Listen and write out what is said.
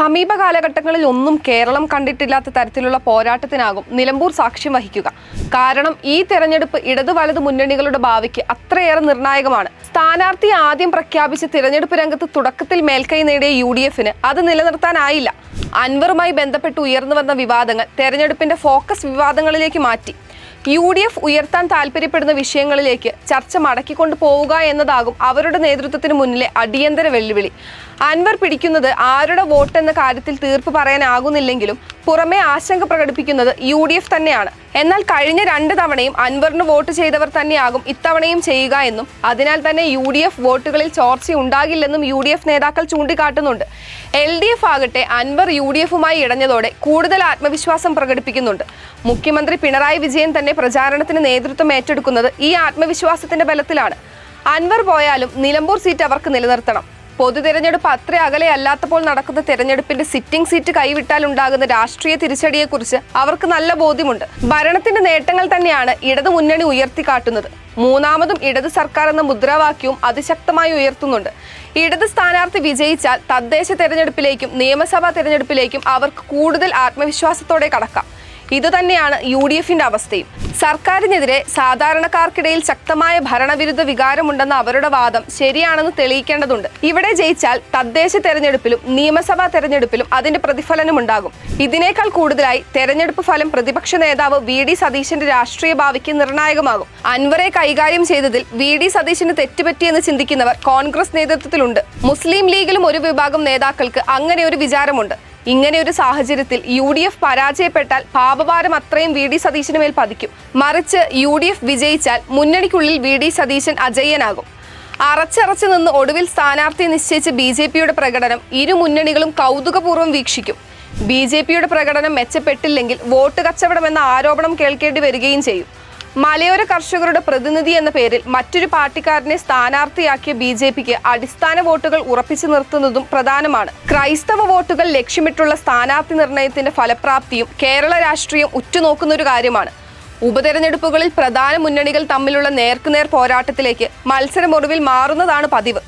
സമീപ കാലഘട്ടങ്ങളിൽ ഒന്നും കേരളം കണ്ടിട്ടില്ലാത്ത തരത്തിലുള്ള പോരാട്ടത്തിനാകും നിലമ്പൂർ സാക്ഷ്യം വഹിക്കുക. കാരണം ഈ തെരഞ്ഞെടുപ്പ് ഇടത് വലത് മുന്നണികളുടെ ഭാവിക്ക് അത്രയേറെ നിർണായകമാണ്. സ്ഥാനാർത്ഥി ആദ്യം പ്രഖ്യാപിച്ച തിരഞ്ഞെടുപ്പ് രംഗത്ത് തുടക്കത്തിൽ മേൽക്കൈ നേടിയ UDFന് അത് നിലനിർത്താനായില്ല. അൻവറുമായി ബന്ധപ്പെട്ട് ഉയർന്നു വന്ന വിവാദങ്ങൾ തെരഞ്ഞെടുപ്പിന്റെ ഫോക്കസ് വിവാദങ്ങളിലേക്ക് മാറ്റി. UDF ഉയർത്താൻ താല്പര്യപ്പെടുന്ന വിഷയങ്ങളിലേക്ക് ചർച്ച മടക്കിക്കൊണ്ടു പോവുക എന്നതാകും അവരുടെ നേതൃത്വത്തിന് മുന്നിലെ അടിയന്തര വെല്ലുവിളി. അൻവർ പിടിക്കുന്നത് ആരുടെ വോട്ട് എന്ന കാര്യത്തിൽ തീർപ്പ് പറയാനാകുന്നില്ലെങ്കിലും പുറമെ ആശങ്ക പ്രകടിപ്പിക്കുന്നത് UDF തന്നെയാണ്. എന്നാൽ കഴിഞ്ഞ 2 തവണയും അൻവറിന് വോട്ട് ചെയ്തവർ തന്നെയാകും ഇത്തവണയും ചെയ്യുക എന്നും അതിനാൽ തന്നെ UDF വോട്ടുകളിൽ ചോർച്ച ഉണ്ടാകില്ലെന്നും UDF നേതാക്കൾ ചൂണ്ടിക്കാട്ടുന്നുണ്ട്. LDF ആകട്ടെ അൻവർ UDFുമായി ഇടഞ്ഞതോടെ കൂടുതൽ ആത്മവിശ്വാസം പ്രകടിപ്പിക്കുന്നുണ്ട്. മുഖ്യമന്ത്രി പിണറായി വിജയൻ തന്നെ പ്രചാരണത്തിന് നേതൃത്വം ഏറ്റെടുക്കുന്നത് ഈ ആത്മവിശ്വാസത്തിന്റെ ബലത്തിലാണ്. അൻവർ പോയാലും നിലമ്പൂർ സീറ്റ് അവർക്ക് നിലനിർത്തണം. പൊതു തെരഞ്ഞെടുപ്പ് അത്ര അകലെയല്ലാത്തപ്പോൾ നടക്കുന്ന തെരഞ്ഞെടുപ്പിന്റെ സിറ്റിംഗ് സീറ്റ് കൈവിട്ടാൽ ഉണ്ടാകുന്ന രാഷ്ട്രീയ തിരിച്ചടിയെക്കുറിച്ച് അവർക്ക് നല്ല ബോധ്യമുണ്ട്. ഭരണത്തിന്റെ നേട്ടങ്ങൾ തന്നെയാണ് ഇടതു മുന്നണി ഉയർത്തിക്കാട്ടുന്നത്. മൂന്നാമതും ഇടത് സർക്കാർ എന്ന മുദ്രാവാക്യവും അതിശക്തമായി ഉയർത്തുന്നുണ്ട്. ഇടത് സ്ഥാനാർത്ഥി വിജയിച്ചാൽ തദ്ദേശ തെരഞ്ഞെടുപ്പിലേക്കും നിയമസഭാ തെരഞ്ഞെടുപ്പിലേക്കും അവർക്ക് കൂടുതൽ ആത്മവിശ്വാസത്തോടെ കടക്കാം. ഇതുതന്നെയാണ് UDFന്റെ അവസ്ഥയും. സർക്കാരിനെതിരെ സാധാരണക്കാർക്കിടയിൽ ശക്തമായ ഭരണവിരുദ്ധ വികാരമുണ്ടെന്ന അവരുടെ വാദം ശരിയാണെന്ന് തെളിയിക്കേണ്ടതുണ്ട്. ഇവിടെ ജയിച്ചാൽ തദ്ദേശ തെരഞ്ഞെടുപ്പിലും നിയമസഭാ തെരഞ്ഞെടുപ്പിലും അതിന്റെ പ്രതിഫലനമുണ്ടാകും. ഇതിനേക്കാൾ കൂടുതലായി തെരഞ്ഞെടുപ്പ് ഫലം പ്രതിപക്ഷ നേതാവ് VD സതീശന്റെ രാഷ്ട്രീയ ഭാവിക്ക് നിർണായകമാകും. അൻവറെ കൈകാര്യം ചെയ്തതിൽ VD സതീശന് തെറ്റുപറ്റിയെന്ന് ചിന്തിക്കുന്നവർ കോൺഗ്രസ് നേതൃത്വത്തിലുണ്ട്. മുസ്ലിം ലീഗിലും ഒരു വിഭാഗം നേതാക്കൾക്ക് അങ്ങനെ ഒരു വിചാരമുണ്ട്. ഇങ്ങനെയൊരു സാഹചര്യത്തിൽ UDF പരാജയപ്പെട്ടാൽ പാപഭാരം അത്രയും VD സതീശന് മേൽ പതിക്കും. മറിച്ച് UDF വിജയിച്ചാൽ മുന്നണിക്കുള്ളിൽ VD സതീശൻ അജയ്യനാകും. അറച്ചറച്ചു നിന്ന് ഒടുവിൽ സ്ഥാനാർത്ഥി നിശ്ചയിച്ച BJPയുടെ പ്രകടനം ഇരു മുന്നണികളും കൗതുകപൂർവ്വം വീക്ഷിക്കും. BJPയുടെ പ്രകടനം മെച്ചപ്പെട്ടില്ലെങ്കിൽ വോട്ട് കച്ചവടം എന്ന ആരോപണം കേൾക്കേണ്ടി വരികയും ചെയ്യും. മലയോര കർഷകരുടെ പ്രതിനിധി എന്ന പേരിൽ മറ്റൊരു പാർട്ടിക്കാരനെ സ്ഥാനാർത്ഥിയാക്കിയ BJPക്ക് അടിസ്ഥാന വോട്ടുകൾ ഉറപ്പിച്ചു നിർത്തുന്നതും പ്രധാനമാണ്. ക്രൈസ്തവ വോട്ടുകൾ ലക്ഷ്യമിട്ടുള്ള സ്ഥാനാർത്ഥി നിർണയത്തിന്റെ ഫലപ്രാപ്തിയും കേരള രാഷ്ട്രീയം ഉറ്റുനോക്കുന്നൊരു കാര്യമാണ്. ഉപതെരഞ്ഞെടുപ്പുകളിൽ പ്രധാന മുന്നണികൾ തമ്മിലുള്ള നേർക്കുനേർ പോരാട്ടത്തിലേക്ക് മത്സരമൊടുവിൽ മാറുന്നതാണ് പതിവ്.